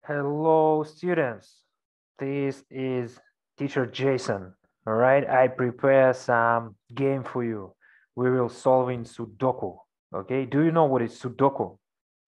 Hello, students. This is teacher Jason. All right, I prepare some game for you. We will solve in Sudoku. Okay, do you know what is Sudoku?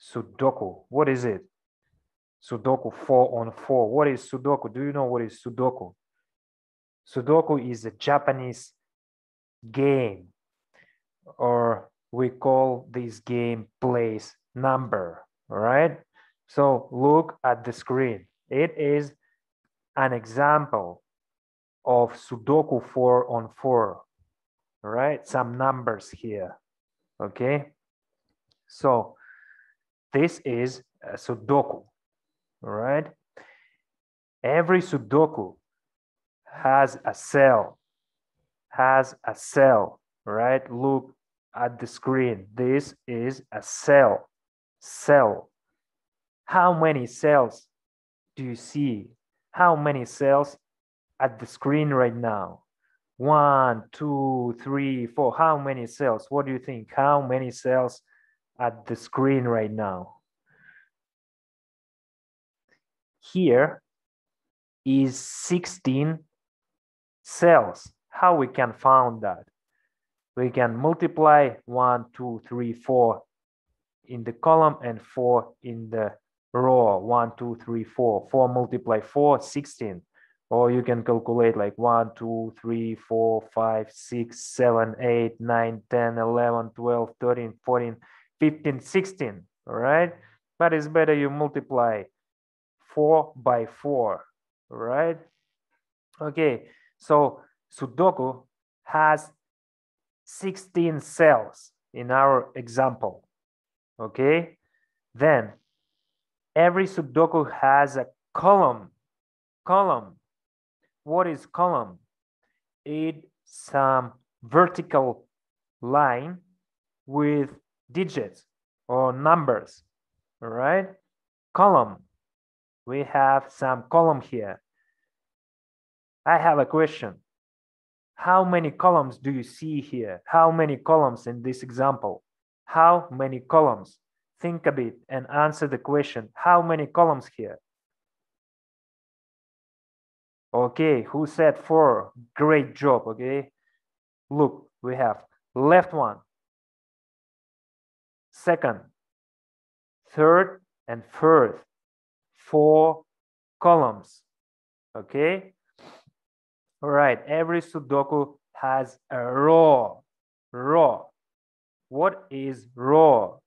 Sudoku. What is it? Sudoku 4 on 4. What is Sudoku? Do you know what is Sudoku? Sudoku is a Japanese game, or we call this game place number. All right. So look at the screen. It is an example of Sudoku 4 on 4, right? Some numbers here, okay? So this is a Sudoku, right? Every Sudoku has a cell, right? Look at the screen. This is a cell. How many cells do you see? How many cells at the screen right now? 1, 2, 3, 4. How many cells? What do you think? How many cells at the screen right now? Here is 16 cells. How we can find that? We can multiply 1, 2, 3, 4 in the column and 4 in the row. 1, 2, 3, 4. 4 multiply 4, 16. Or you can calculate like 1, 2, 3, 4, 5, 6, 7, 8, 9, 10, 11, 12, 13, 14, 15, 16. All right. But it's better you multiply 4 by 4. All right. Okay. So Sudoku has 16 cells in our example. Okay. Then every Sudoku has a column. What is column? It's some vertical line with digits or numbers. All right. Column. We have some column here. I have a question. How many columns do you see here? How many columns in this example? How many columns? Think a bit and answer the question. How many columns here? Okay, who said 4? Great job, okay? Look, we have left one, second, third, and fourth. 4 columns, okay? All right, every Sudoku has a row. What is row?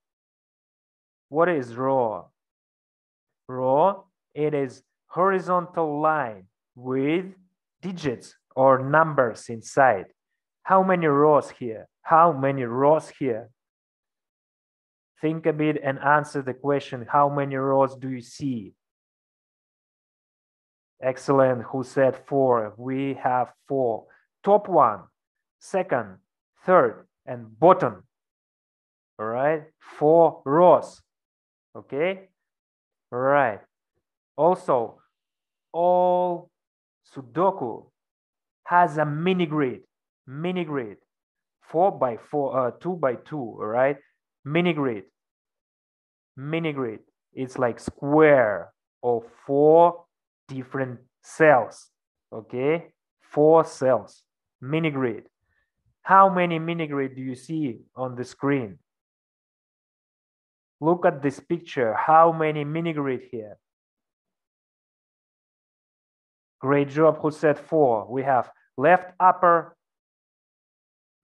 What is row? Row, it is horizontal line with digits or numbers inside. How many rows here? How many rows here? Think a bit and answer the question. How many rows do you see? Excellent. Who said 4? We have 4. Top one, second, third, and bottom. All right. 4 rows. Okay. All right. Also, all Sudoku has a mini grid. 4 by 4, 2 by 2. All right. Mini grid. It's like square of 4 different cells. Okay. 4 cells. Mini grid. How many mini grid do you see on the screen? Look at this picture. How many mini grid here? Great job. Who said 4? We have left upper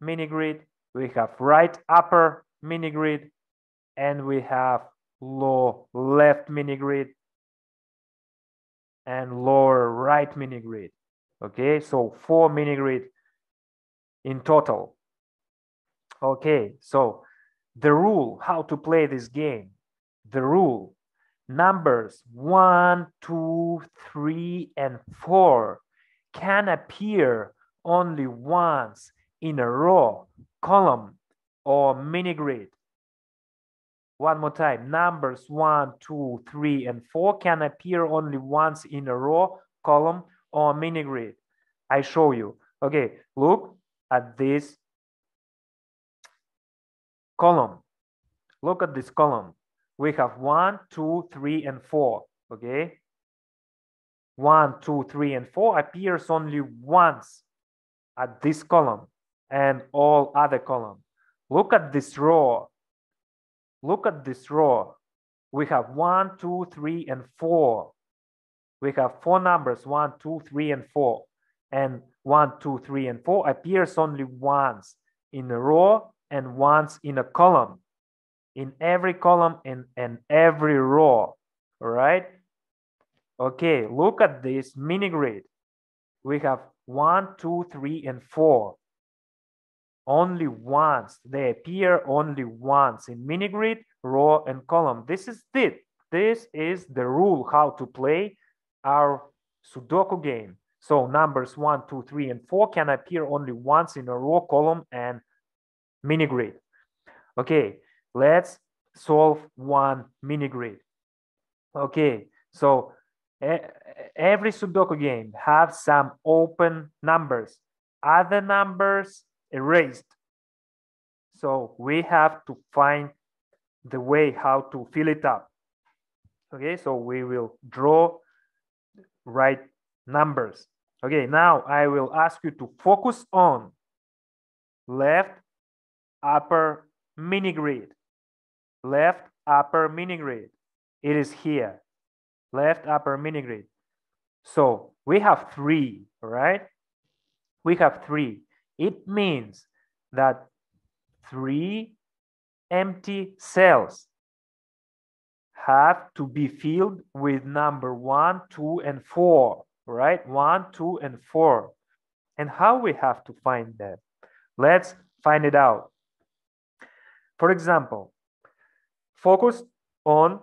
mini grid, we have right upper mini grid, and we have low left mini grid and lower right mini grid. Okay, so 4 mini grid in total. Okay, so the rule, how to play this game. The rule, numbers 1, 2, 3, and 4 can appear only once in a row, column, or mini grid. One more time, numbers 1, 2, 3, and 4 can appear only once in a row, column, or mini grid. I show you. Okay, look at this column. Look at this column. We have 1, 2, 3, and 4. okay? 1, 2, 3, and 4 appears only once at this column and all other column. Look at this row. Look at this row. We have 1, 2, 3, and 4. We have 4 numbers, 1, 2, 3, and 4. And 1, 2, 3, and 4 appears only once in a row and once in a column. In every column and every row, all right? Okay, look at this mini grid. We have 1, 2, 3, and 4. Only once. They appear only once in mini grid, row, and column. This is it. This is the rule how to play our Sudoku game. So numbers 1, 2, 3, and 4 can appear only once in a row, column, and mini grid. Okay, let's solve one mini grid. Okay, so every Sudoku game have some open numbers, other numbers erased. So we have to find the way how to fill it up. Okay, so we will draw right numbers. Okay, now I will ask you to focus on left upper mini grid. Left upper mini grid. It is here. Left upper mini grid. So we have 3, right? We have 3. It means that 3 empty cells have to be filled with number 1, 2, and 4, right? 1, 2, and 4. And how we have to find that? Let's find it out. For example, focus on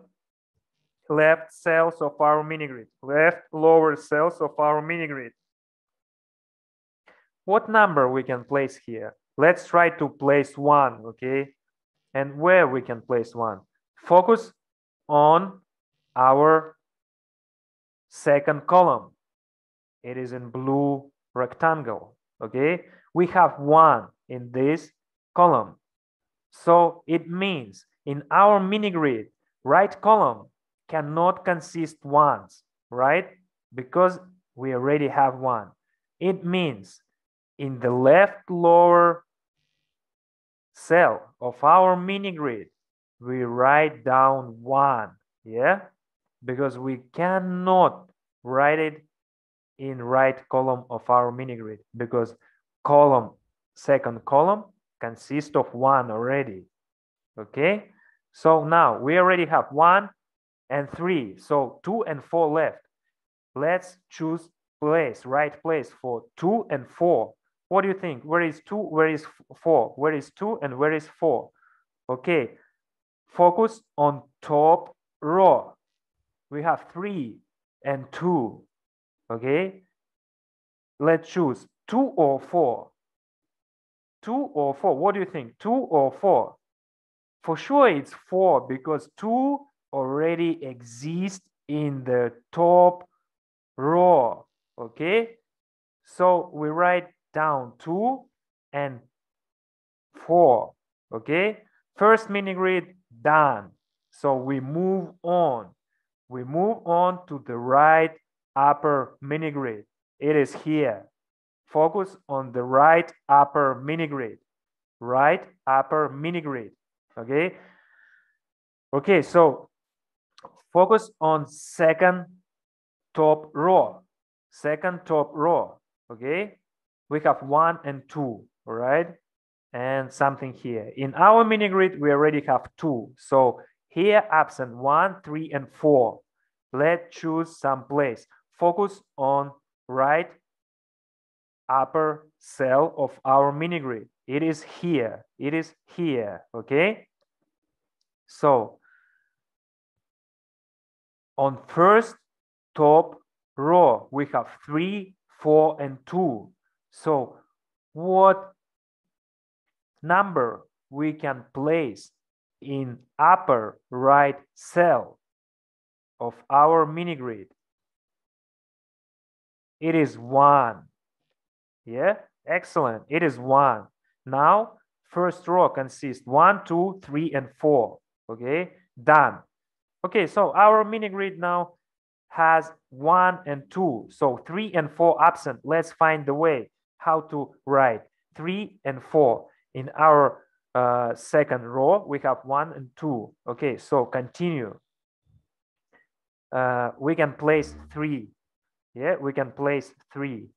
left cells of our mini grid, left lower cells of our mini grid. What number we can place here? Let's try to place 1, okay? And where we can place 1? Focus on our second column. It is in blue rectangle, okay? We have 1 in this column. So it means in our mini grid, right column cannot consist ones, right? Because we already have 1. It means in the left lower cell of our mini grid, we write down 1, yeah? Because we cannot write it in right column of our mini grid because second column consists of 1 already, okay? So now we already have 1 and 3, so 2 and 4 left. Let's choose right place for 2 and 4. What do you think? Where is 2? Where is 4? Where is 2 and where is 4? Okay, focus on top row. We have 3 and 2, okay? Let's choose 2 or 4. 2 or 4, what do you think? 2 or 4? For sure it's 4 because 2 already exists in the top row, okay? So we write down 2 and 4, okay? First mini grid done. So we move on. We move on to the right upper mini grid. It is here. Focus on the right upper mini grid. Right upper mini grid, okay? Okay, so focus on second top row. Second top row, okay? We have 1 and 2, all right? And something here. In our mini grid, we already have 2. So here absent 1, 3, and 4. Let's choose some place. Focus on right upper cell of our mini grid. It is here. It is here, okay? So on first top row, we have 3, 4, and 2. So what number we can place in upper right cell of our mini grid? It is 1. Yeah, excellent. It is 1. Now, first row consists 1, 2, 3, and 4. Okay, done. Okay, so our mini grid now has 1 and 2. So 3 and 4 absent. Let's find the way how to write 3 and 4. In our second row, we have 1 and 2. Okay, so continue. We can place 3. Yeah, we can place 3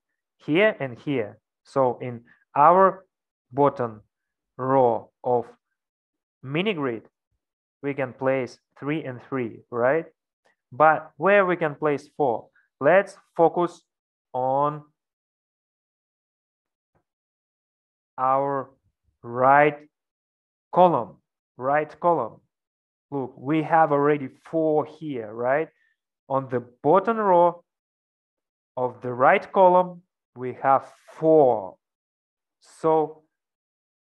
here and here. So in our bottom row of mini grid, we can place 3 and 3, right? But where we can place 4? Let's focus on our right column. Look, we have already 4 here, right? On the bottom row of the right column, we have 4. So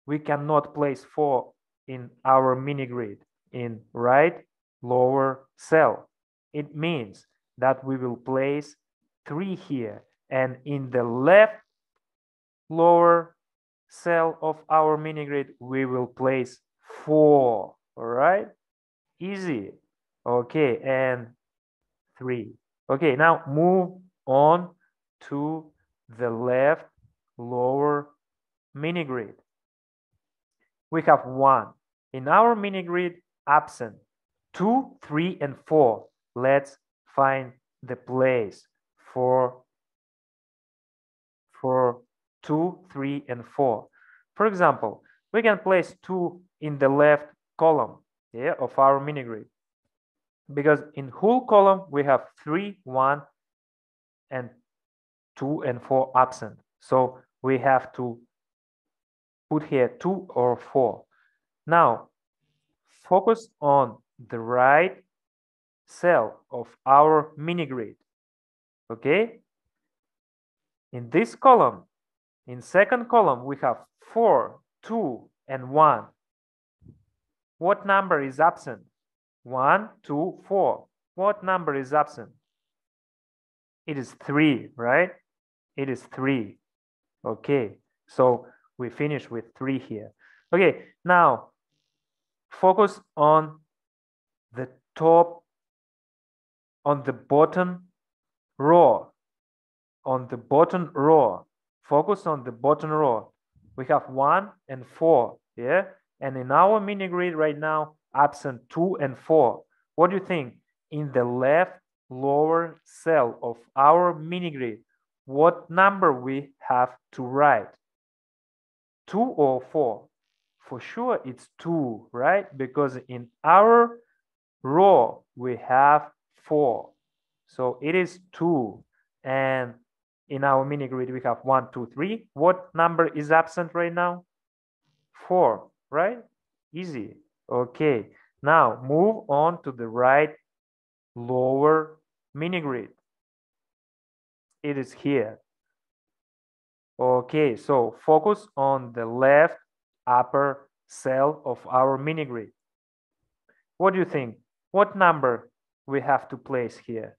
we cannot place 4 in our mini grid in right lower cell. It means that we will place 3 here, and in the left lower cell of our mini grid we will place 4. All right, easy. Okay, and 3. Okay, now move on to the left lower mini grid. We have 1 in our mini grid absent. 2, 3, and 4. Let's find the place for 2, 3, and 4. For example, we can place 2 in the left column, yeah, of our mini grid, because in whole column we have 3, 1, and 2 and 4 absent. So we have to put here 2 or 4. Now focus on the right cell of our mini grid. Okay, in this column, in second column, we have 4, 2, and 1. What number is absent? 1, 2, 4. What number is absent? It is 3, right? It is 3. Okay, so we finish with 3 here. Okay, now focus on the top, on the bottom row. On the bottom row, focus on the bottom row. We have 1 and 4, yeah? And in our mini grid right now, absent 2 and 4. What do you think? In the left lower cell of our mini grid, what number we have to write? 2 or 4? For sure it's 2, right? Because in our row we have 4. So it is 2. And in our mini grid we have 1, 2, 3. What number is absent right now? 4, right? Easy. Okay, now move on to the right lower mini grid. It is here. Okay, so focus on the left upper cell of our mini grid. What do you think? What number we have to place here?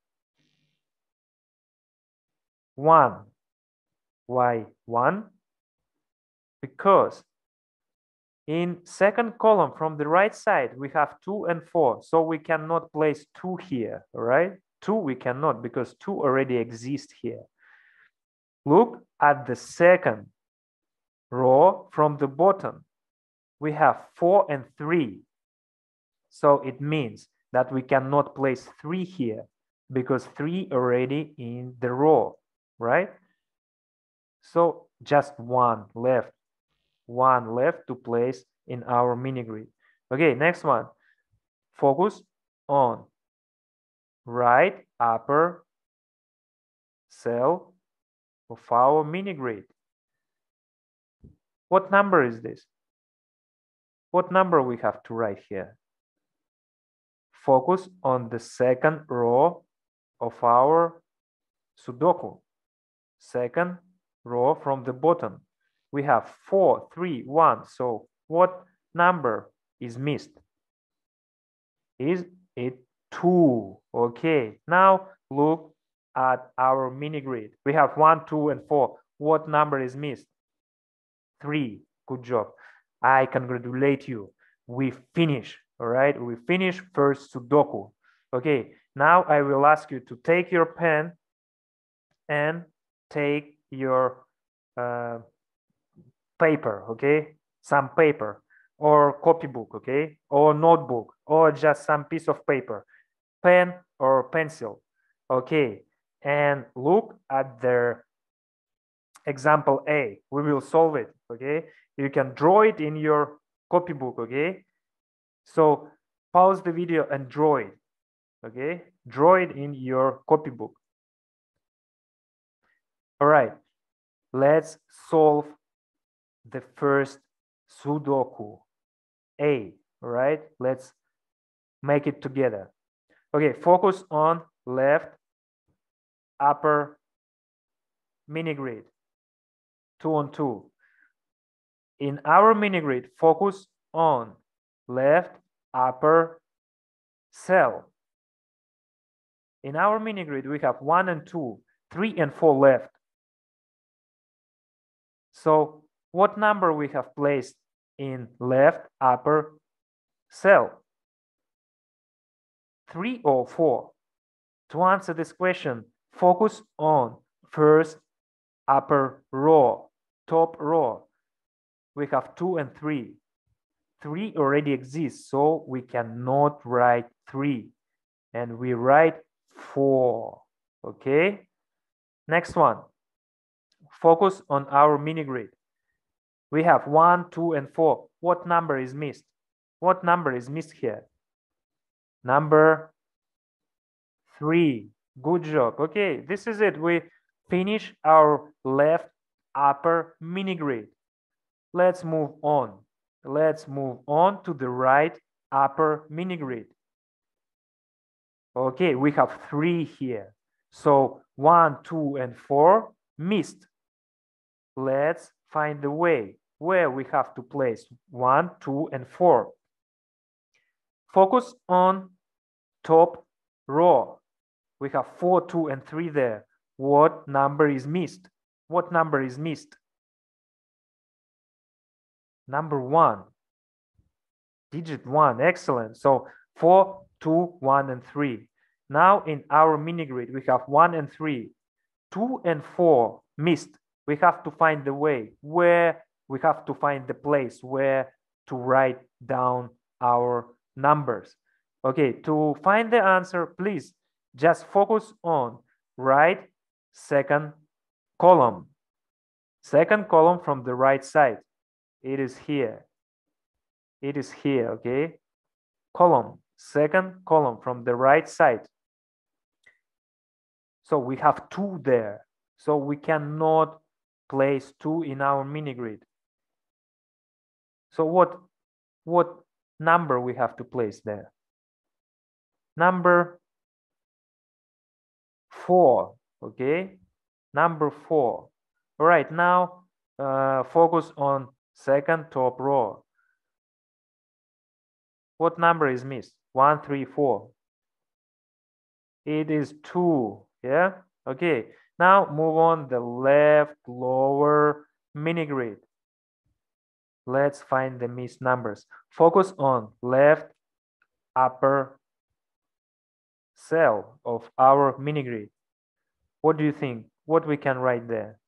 1. Why 1? Because in second column from the right side, we have 2 and 4. So we cannot place 2 here, right? 2 we cannot because 2 already exists here. Look at the second row from the bottom. We have 4 and 3. So it means that we cannot place 3 here because 3 already in the row, right? So just 1 left. 1 left to place in our mini grid. Okay, next one. Focus on right upper cell of our mini grid. What number is this? What number we have to write here? Focus on the second row of our Sudoku. Second row from the bottom. We have 4, 3, 1. So what number is missed? Is it 2? Okay, now look at our mini grid. We have 1, 2, and 4. What number is missed? 3. Good job. I congratulate you. We finish. All right, we finish first Sudoku. Okay, Now I will ask you to take your pen and take your paper, okay? Some paper or copybook, okay? Or notebook or just some piece of paper, pen or pencil, okay? And look at the example A. We will solve it, okay? You can draw it in your copybook, okay? So pause the video and draw it, okay? Draw it in your copybook. All right, let's solve the first Sudoku A, all right? Let's make it together. Okay, focus on left upper mini grid, 2 on 2. In our mini grid, focus on left upper cell. In our mini grid, we have 1 and 2, 3 and 4 left. So what number we have placed in left upper cell? 3 or 4? To answer this question, focus on first upper row, top row. We have 2 and 3. 3 already exists, so we cannot write 3. And we write 4. Okay? Next one. Focus on our mini grid. We have 1, 2, and 4. What number is missed? What number is missed here? Number 3. Good job. Okay, this is it. We finish our left upper mini grid. Let's move on. Let's move on to the right upper mini grid. Okay, we have 3 here. So 1, 2, and 4 missed. Let's find the way where we have to place 1, 2, and 4. Focus on top row. We have 4, 2, and 3 there. What number is missed? What number is missed? Number 1. Digit 1. Excellent. So 4, 2, 1, and 3. Now in our mini grid, we have 1 and 3. 2 and 4 missed. We have to find the way where we have to find the place where to write down our numbers. Okay, to find the answer, please just focus on right second column. Second column from the right side. It is here. It is here, okay? Column, second column from the right side. So we have 2 there. So we cannot place 2 in our mini grid. So what number we have to place there? Number 4, okay? Number 4. All right, now focus on second top row. What number is missed? 1, 3, 4. It is 2, yeah? Okay, now move on the left lower mini grid. Let's find the missed numbers. Focus on left upper cell of our mini grid. What do you think? What we can write there?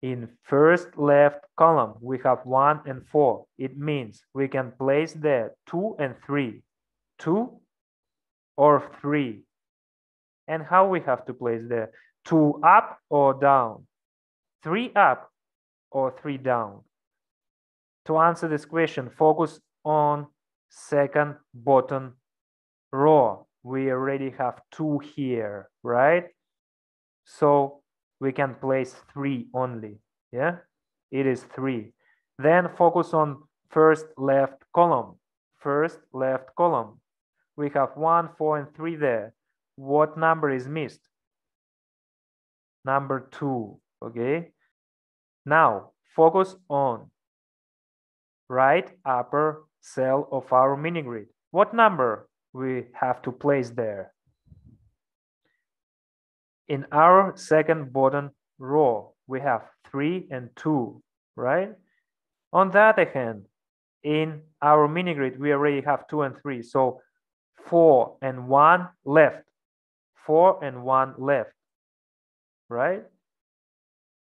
In first left column, we have 1 and 4. It means we can place there 2 and 3. 2 or 3. And how we have to place there? 2 up or down? 3 up or 3 down? To answer this question, focus on second bottom row. We already have 2 here, right? So we can place 3 only, yeah? It is 3. Then focus on first left column. First left column. We have 1, 4, and 3 there. What number is missed? Number 2, okay? Now focus on right upper cell of our mini grid. What number we have to place there? In our second bottom row, we have 3 and 2, right? On the other hand, in our mini grid, we already have 2 and 3. So 4 and 1 left. 4 and 1 left, right?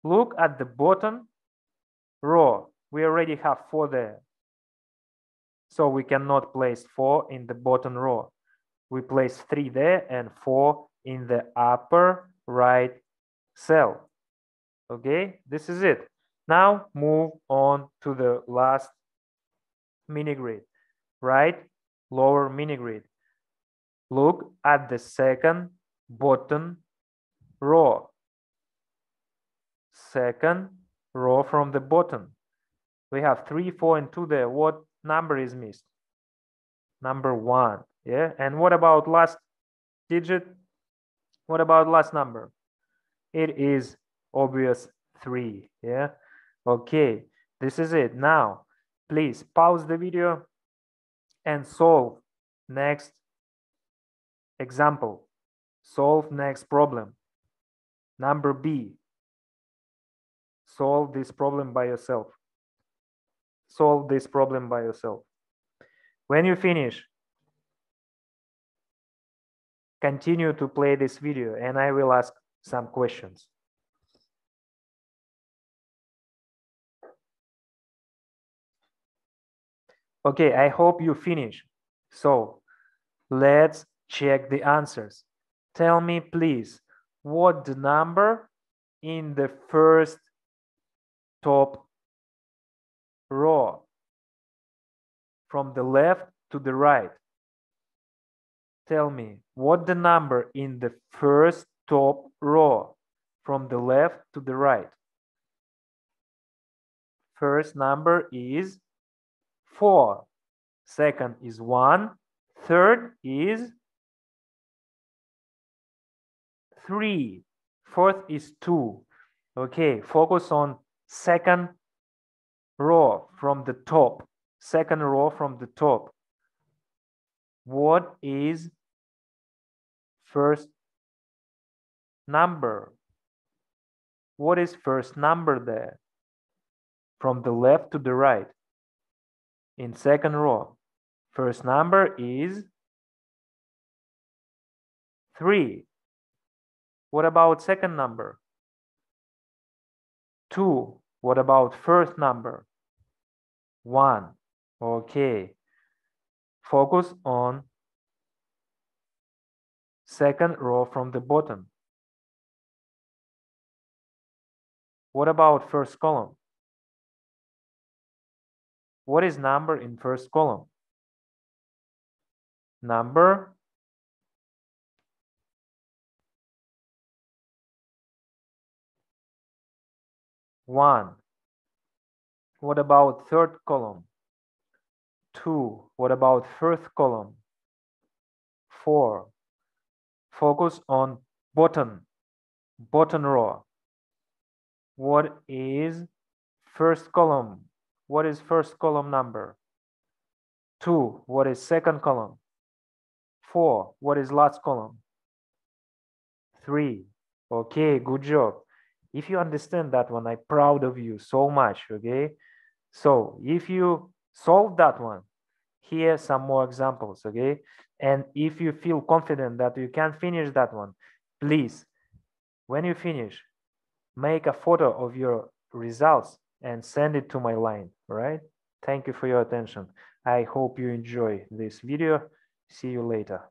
Look at the bottom row. We already have 4 there. So we cannot place 4 in the bottom row. We place 3 there and 4 in the upper right cell. Okay, this is it. Now move on to the last mini grid, right? Lower mini grid. Look at the second bottom row. Second row from the bottom. We have 3, 4, and 2 there. What number is missed? Number 1. Yeah. And what about last digit? What about last number? It is obvious 3. Yeah. Okay. This is it. Now, please pause the video and solve next example. Solve next problem. Number B. Solve this problem by yourself. Solve this problem by yourself. When you finish, continue to play this video and I will ask some questions. Okay, I hope you finish. So let's check the answers. Tell me, please, what the number in the first top row from the left to the right? Tell me, what the number in the first top row from the left to the right? First number is 4. Second is 1. Third is 3. Fourth is 2. Okay, focus on second row from the top. Second row from the top. What is first number? What is first number there? From the left to the right. In second row. First number is 3. What about second number? 2. What about first number? 1. Okay. Focus on second row from the bottom. What about first column? What is number in first column? Number 1. What about third column? 2. What about fourth column? 4. Focus on bottom row. What is first column? What is first column number? 2. What is second column? 4. What is last column? 3. Okay, good job. If you understand that one, I'm proud of you so much, okay? So if you solve that one, here are some more examples, okay? And if you feel confident that you can finish that one, please, when you finish, make a photo of your results and send it to my line, all right? Thank you for your attention. I hope you enjoy this video. See you later.